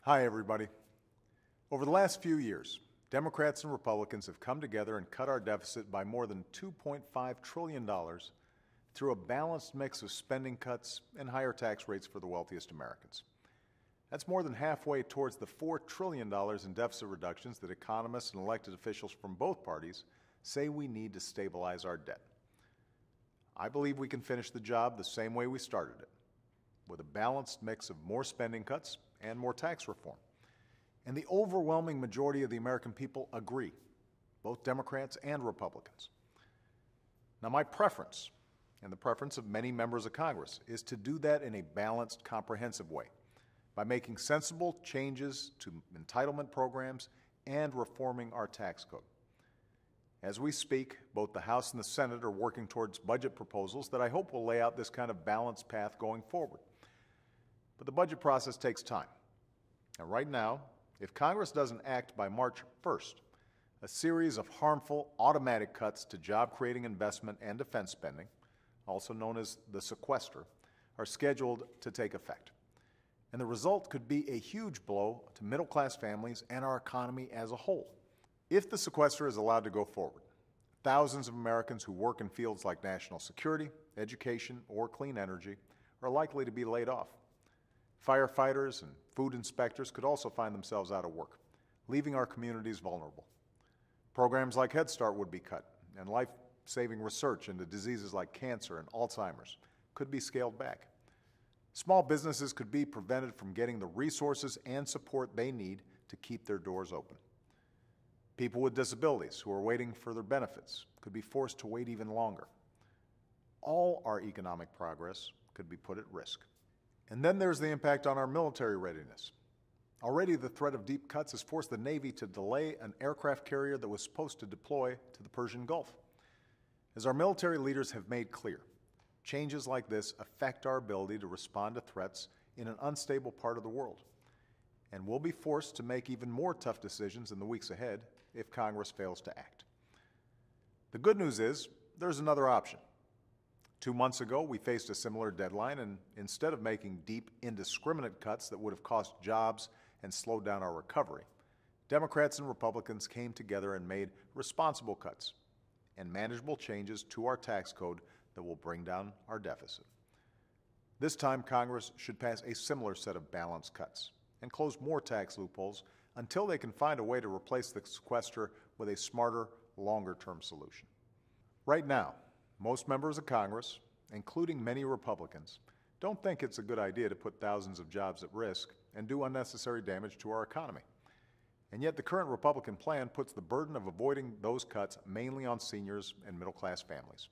Hi, everybody. Over the last few years, Democrats and Republicans have come together and cut our deficit by more than $2.5 trillion through a balanced mix of spending cuts and higher tax rates for the wealthiest Americans. That's more than halfway towards the $4 trillion in deficit reductions that economists and elected officials from both parties say we need to stabilize our debt. I believe we can finish the job the same way we started it, with a balanced mix of more spending cuts and more tax reform. And the overwhelming majority of the American people agree, both Democrats and Republicans. Now, my preference, and the preference of many members of Congress, is to do that in a balanced, comprehensive way by making sensible changes to entitlement programs and reforming our tax code. As we speak, both the House and the Senate are working towards budget proposals that I hope will lay out this kind of balanced path going forward. But the budget process takes time. And right now, if Congress doesn't act by March 1st, a series of harmful automatic cuts to job-creating investment and defense spending, also known as the Sequester, are scheduled to take effect. And the result could be a huge blow to middle-class families and our economy as a whole. If the Sequester is allowed to go forward, thousands of Americans who work in fields like national security, education, or clean energy are likely to be laid off. Firefighters and food inspectors could also find themselves out of work, leaving our communities vulnerable. Programs like Head Start would be cut, and life-saving research into diseases like cancer and Alzheimer's could be scaled back. Small businesses could be prevented from getting the resources and support they need to keep their doors open. People with disabilities who are waiting for their benefits could be forced to wait even longer. All our economic progress could be put at risk. And then there's the impact on our military readiness. Already the threat of deep cuts has forced the Navy to delay an aircraft carrier that was supposed to deploy to the Persian Gulf. As our military leaders have made clear, changes like this affect our ability to respond to threats in an unstable part of the world. And we'll be forced to make even more tough decisions in the weeks ahead if Congress fails to act. The good news is there's another option. 2 months ago, we faced a similar deadline, and instead of making deep, indiscriminate cuts that would have cost jobs and slowed down our recovery, Democrats and Republicans came together and made responsible cuts and manageable changes to our tax code that will bring down our deficit. This time, Congress should pass a similar set of balanced cuts and close more tax loopholes until they can find a way to replace the sequester with a smarter, longer-term solution. Right now, most members of Congress, including many Republicans, don't think it's a good idea to put thousands of jobs at risk and do unnecessary damage to our economy. And yet the current Republican plan puts the burden of avoiding those cuts mainly on seniors and middle-class families.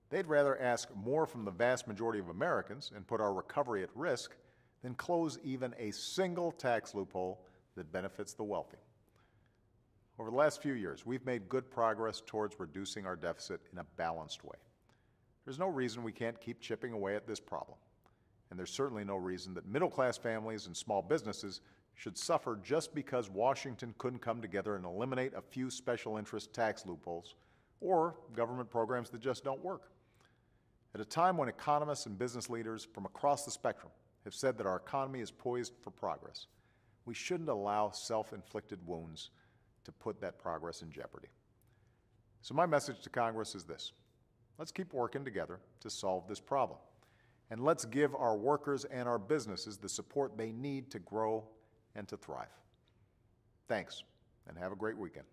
They'd rather ask more from the vast majority of Americans and put our recovery at risk than close even a single tax loophole that benefits the wealthy. Over the last few years, we've made good progress towards reducing our deficit in a balanced way. There's no reason we can't keep chipping away at this problem. And there's certainly no reason that middle-class families and small businesses should suffer just because Washington couldn't come together and eliminate a few special interest tax loopholes or government programs that just don't work. At a time when economists and business leaders from across the spectrum have said that our economy is poised for progress, we shouldn't allow self-inflicted wounds to put that progress in jeopardy. So my message to Congress is this: let's keep working together to solve this problem. And let's give our workers and our businesses the support they need to grow and to thrive. Thanks, and have a great weekend.